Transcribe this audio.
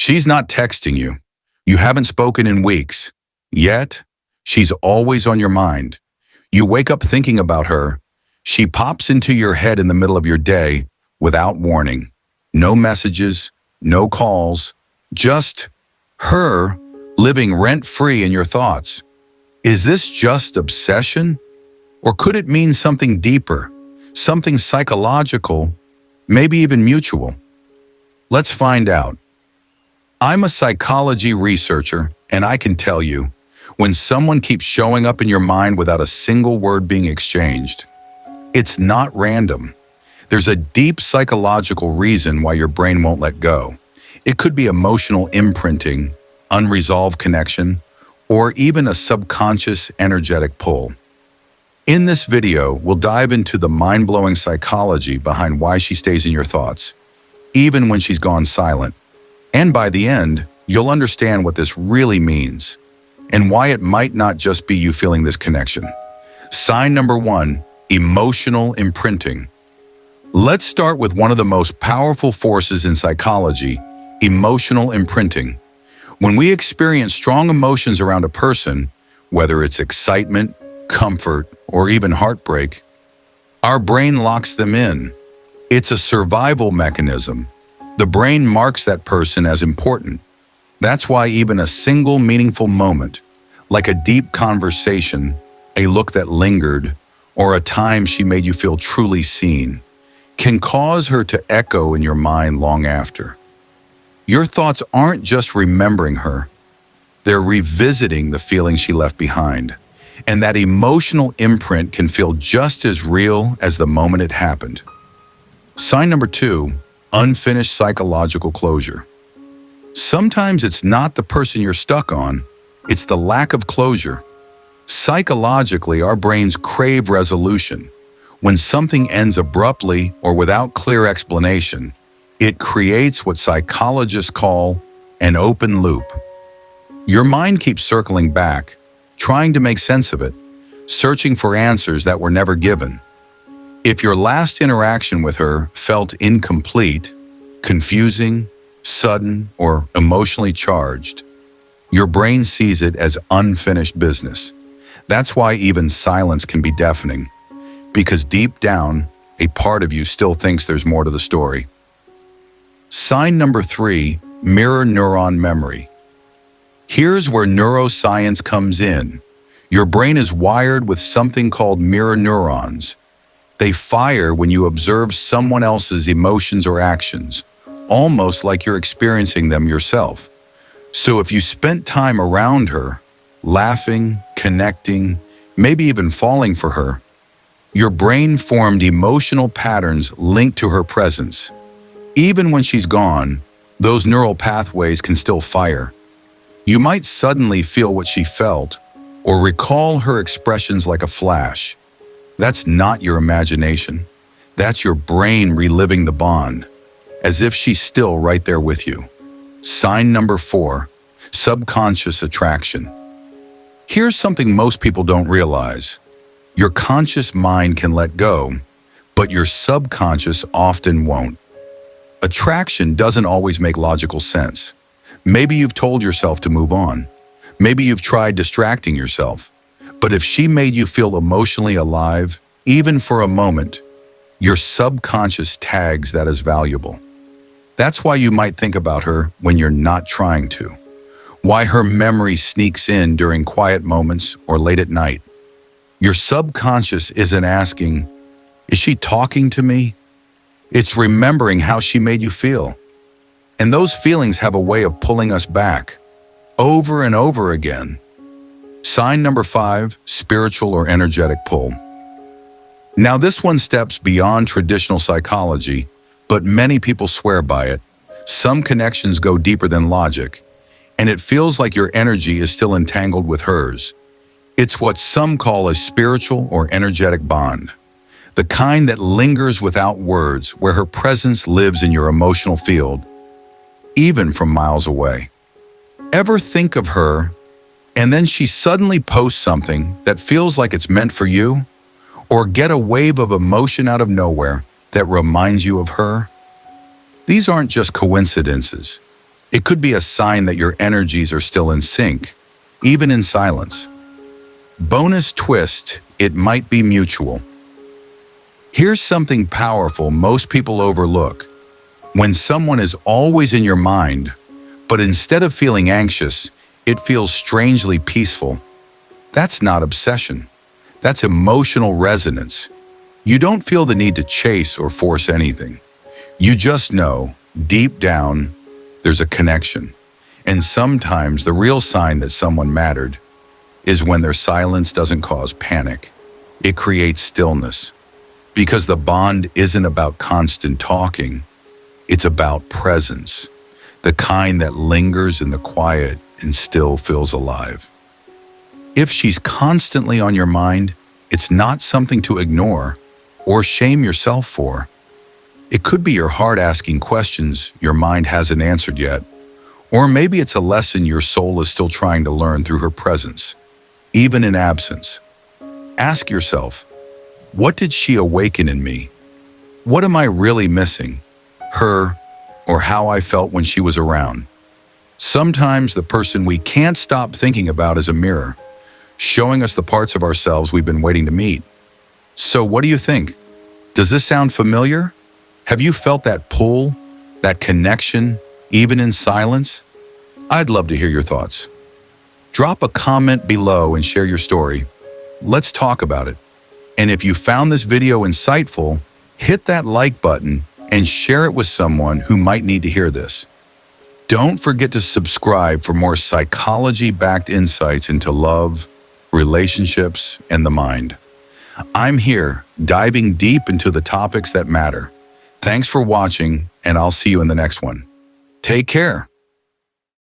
She's not texting you. You haven't spoken in weeks. Yet, she's always on your mind. You wake up thinking about her. She pops into your head in the middle of your day without warning. No messages, no calls, just her living rent-free in your thoughts. Is this just obsession? Or could it mean something deeper, something psychological, maybe even mutual? Let's find out. I'm a psychology researcher, and I can tell you, when someone keeps showing up in your mind without a single word being exchanged, it's not random. There's a deep psychological reason why your brain won't let go. It could be emotional imprinting, unresolved connection, or even a subconscious energetic pull. In this video, we'll dive into the mind-blowing psychology behind why she stays in your thoughts, even when she's gone silent. And by the end, you'll understand what this really means and why it might not just be you feeling this connection. Sign number 1, emotional imprinting. Let's start with one of the most powerful forces in psychology, emotional imprinting. When we experience strong emotions around a person, whether it's excitement, comfort, or even heartbreak, our brain locks them in. It's a survival mechanism. The brain marks that person as important. That's why even a single meaningful moment, like a deep conversation, a look that lingered, or a time she made you feel truly seen, can cause her to echo in your mind long after. Your thoughts aren't just remembering her, they're revisiting the feeling she left behind. And that emotional imprint can feel just as real as the moment it happened. Sign number 2, unfinished psychological closure. Sometimes it's not the person you're stuck on, it's the lack of closure. Psychologically, our brains crave resolution. When something ends abruptly or without clear explanation, it creates what psychologists call an open loop. Your mind keeps circling back, trying to make sense of it, searching for answers that were never given. If your last interaction with her felt incomplete, confusing, sudden, or emotionally charged, your brain sees it as unfinished business. That's why even silence can be deafening, because deep down, a part of you still thinks there's more to the story. Sign number 3, mirror neuron memory. Here's where neuroscience comes in. Your brain is wired with something called mirror neurons. They fire when you observe someone else's emotions or actions, almost like you're experiencing them yourself. So if you spent time around her, laughing, connecting, maybe even falling for her, your brain formed emotional patterns linked to her presence. Even when she's gone, those neural pathways can still fire. You might suddenly feel what she felt, or recall her expressions like a flash. That's not your imagination. That's your brain reliving the bond, as if she's still right there with you. Sign number 4, subconscious attraction. Here's something most people don't realize. Your conscious mind can let go, but your subconscious often won't. Attraction doesn't always make logical sense. Maybe you've told yourself to move on. Maybe you've tried distracting yourself. But if she made you feel emotionally alive, even for a moment, your subconscious tags that as valuable. That's why you might think about her when you're not trying to. Why her memory sneaks in during quiet moments or late at night. Your subconscious isn't asking, is she talking to me? It's remembering how she made you feel. And those feelings have a way of pulling us back, over and over again. Sign number 5, spiritual or energetic pull. Now this one steps beyond traditional psychology, but many people swear by it. Some connections go deeper than logic, and it feels like your energy is still entangled with hers. It's what some call a spiritual or energetic bond. The kind that lingers without words, where her presence lives in your emotional field, even from miles away. Ever think of her, and then she suddenly posts something that feels like it's meant for you? Or get a wave of emotion out of nowhere that reminds you of her? These aren't just coincidences. It could be a sign that your energies are still in sync, even in silence. Bonus twist, it might be mutual. Here's something powerful most people overlook. When someone is always in your mind, but instead of feeling anxious, it feels strangely peaceful, that's not obsession. That's emotional resonance. You don't feel the need to chase or force anything. You just know, deep down, there's a connection. And sometimes the real sign that someone mattered is when their silence doesn't cause panic. It creates stillness. Because the bond isn't about constant talking, it's about presence. The kind that lingers in the quiet and still feels alive. If she's constantly on your mind, it's not something to ignore or shame yourself for. It could be your heart asking questions your mind hasn't answered yet, or maybe it's a lesson your soul is still trying to learn through her presence, even in absence. Ask yourself, what did she awaken in me? What am I really missing? Her, or how I felt when she was around? Sometimes the person we can't stop thinking about is a mirror, showing us the parts of ourselves we've been waiting to meet. So what do you think? Does this sound familiar? Have you felt that pull, that connection, even in silence? I'd love to hear your thoughts. Drop a comment below and share your story. Let's talk about it. And if you found this video insightful, hit that like button and share it with someone who might need to hear this. Don't forget to subscribe for more psychology-backed insights into love, relationships, and the mind. I'm here, diving deep into the topics that matter. Thanks for watching, and I'll see you in the next one. Take care.